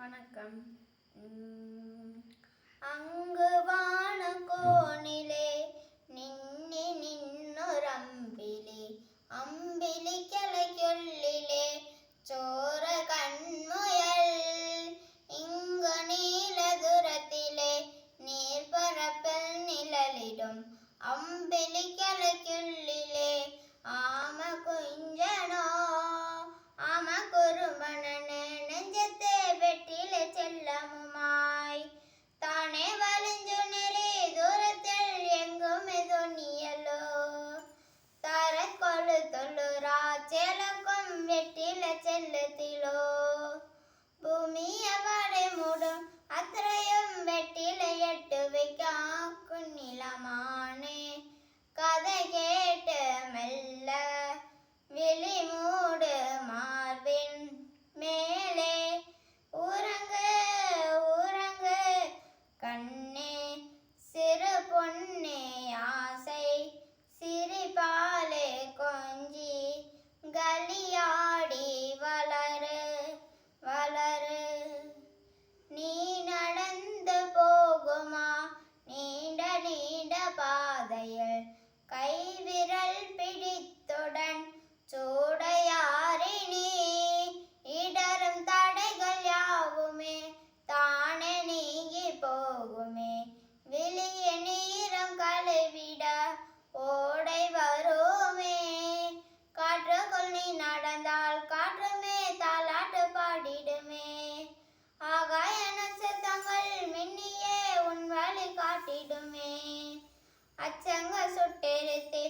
வணக்கம். அங்கு வான கோணிலே நின்னி நின்னொரம்பிலே அம்பிலி கிளைக்கொள்ளிலே சோர கண்முயல் இங்கு நீல துரத்திலே நீர்பரப்பில் நிழலிடும் அம்பிலி கிளைக்கொள்ளிலே ஆம குஞ்சனோ ஆம குருமணனே நெஞ்சத்தே வெட்டிலே செல்லமுமாய் தானே வலிஞ்சு நெறி தூரத்தில் எங்கும் எதொன்னியலோ தர கொழு தொழுரா சேலக்கும் வெட்டில செல்லத்திலோ பூமிய வடை மூடும் அத்தனையும் வெட்டில எட்டு வைக்கும் குன்னிலமானே கதை கேட்டு மெல்ல விழி மூடு மார்பின் மேலே ஊரங்கு ஊரங்கு கண்ணே சிறு பொன்னே ஆசை சிரிப்பாலே கொஞ்சி கலியாடி வளரு வளரு நீ நடந்து போகுமா நீண்ட நீண்ட பாதையில் கைவிரல் பிடித்துடன் சூடையாரினி இடரும் தடைகள் யாவுமே தானே நீங்கி போகுமே விழிய நீரம் கழுவிட ஓடை வருமே காற்றுக்குள் நீ நடந்தால் காற்றுமே தாலாட்டு பாடிடுமே ஆகாய நட்சத்திரங்கள் மின்னியே உன் வழி காட்டிடுமே அச்சங்க சுட்டெரித்தே